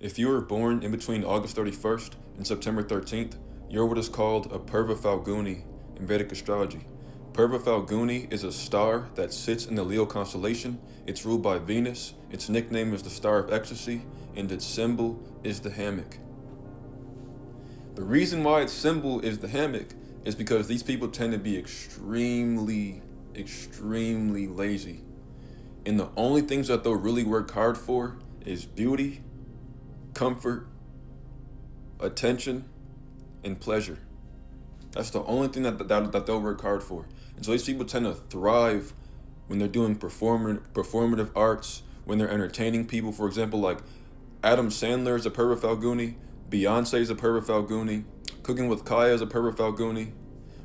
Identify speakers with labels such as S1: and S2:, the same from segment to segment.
S1: If you were born in between August 31st and September 13th, you're what is called a Purva Phalguni in Vedic astrology. Purva Phalguni is a star that sits in the Leo constellation. It's ruled by Venus. Its nickname is the Star of Ecstasy, and its symbol is the hammock. The reason why its symbol is the hammock is because these people tend to be extremely lazy. And the only things that they'll really work hard for is beauty, comfort, attention, and pleasure. That's the only thing that they'll work hard for. And so these people tend to thrive when they're doing performative arts, when they're entertaining people. For example, like Adam Sandler is a Purva Phalguni, Beyonce is a Purva Phalguni, Cooking with Kaya is a Purva Phalguni.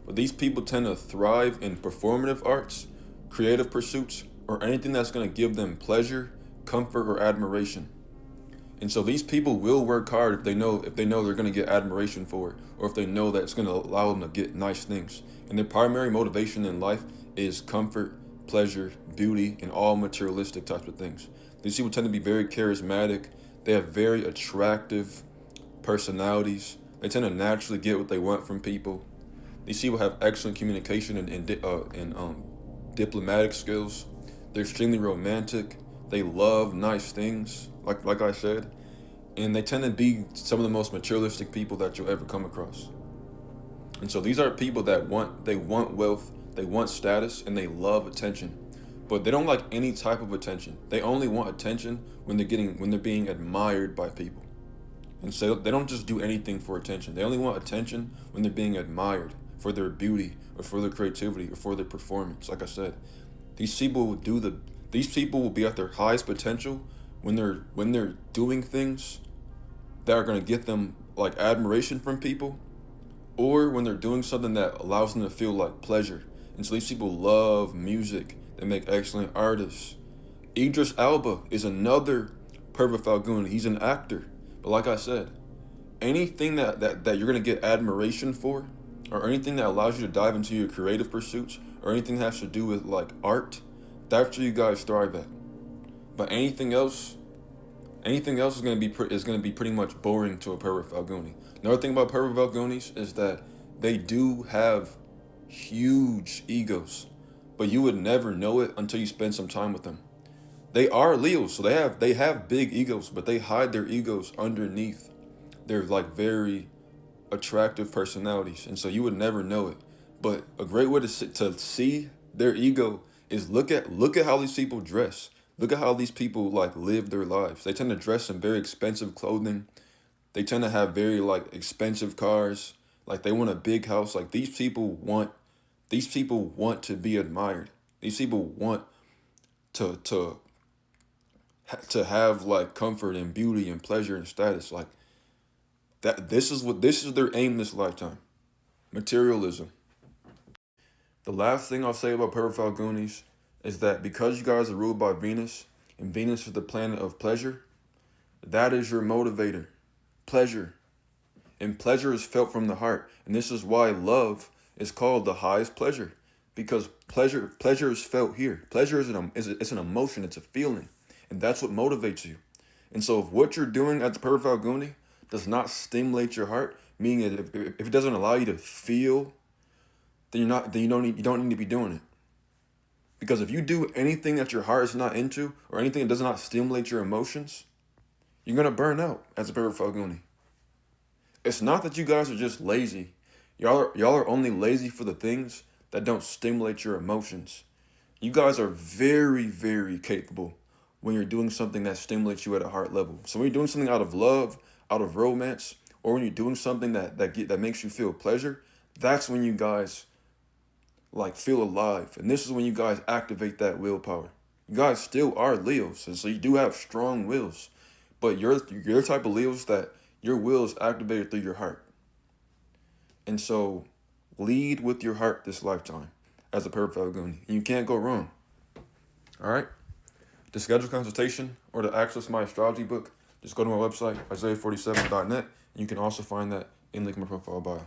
S1: But these people tend to thrive in performative arts, creative pursuits, or anything that's going to give them pleasure, comfort, or admiration. And so these people will work hard if they know they're going to get admiration for it, or if they know that it's going to allow them to get nice things. And their primary motivation in life is comfort, pleasure, beauty, and all materialistic types of things. These people tend to be very charismatic. They have very attractive personalities. They tend to naturally get what they want from people. These people have excellent communication and diplomatic skills. They're extremely romantic. They love nice things, like I said, and they tend to be some of the most materialistic people that you'll ever come across. And so these are people that want wealth, they want status, and they love attention. But they don't like any type of attention. They only want attention when they're being admired by people. And so they don't just do anything for attention. They only want attention when they're being admired for their beauty or for their creativity or for their performance. Like I said, these people will be at their highest potential when they're doing things that are going to get them like admiration from people, or when they're doing something that allows them to feel like pleasure. And so these people love music. They make excellent artists. Idris Elba is another Purva Phalguni. He's an actor. But like I said, anything that you're going to get admiration for, or anything that allows you to dive into your creative pursuits, or anything that has to do with like art, that's where you guys thrive at. But anything else is going to be pretty much boring to a Purva Phalguni. Another thing about Purva Phalgunis is that they do have huge egos, but you would never know it until you spend some time with them. They are Leos, so they have big egos, but they hide their egos underneath their like very attractive personalities, and so you would never know it. But a great way to see their ego is look at how these people dress. Look at how these people like live their lives. They tend to dress in very expensive clothing. They tend to have very like expensive cars. Like they want a big house. Like these people want to be admired. These people want to have like comfort and beauty and pleasure and status. Like that this is their aim this lifetime. Materialism. The last thing I'll say about Purva Phalgunis is that because you guys are ruled by Venus, and Venus is the planet of pleasure, that is your motivator. Pleasure. And pleasure is felt from the heart. And this is why love is called the highest pleasure. Because pleasure is felt here. Pleasure is an emotion, it's a feeling. And that's what motivates you. And so if what you're doing as a Purva Phalguni does not stimulate your heart, meaning if it doesn't allow you to feel, then you don't need to be doing it. Because if you do anything that your heart is not into, or anything that does not stimulate your emotions, you're gonna burn out as a Purva Phalguni. It's not that you guys are just lazy. Y'all are only lazy for the things that don't stimulate your emotions. You guys are very, very capable when you're doing something that stimulates you at a heart level. So when you're doing something out of love, out of romance, or when you're doing something that makes you feel pleasure, that's when you guys like feel alive. And this is when you guys activate that willpower. You guys still are Leos, and so you do have strong wills, but you're the type of Leos that your will is activated through your heart. And so lead with your heart this lifetime as a Purva Phalguni. You can't go wrong. All right? To schedule consultation or to access my astrology book, just go to my website, isaiah47.net. And you can also find that in link in my profile bio.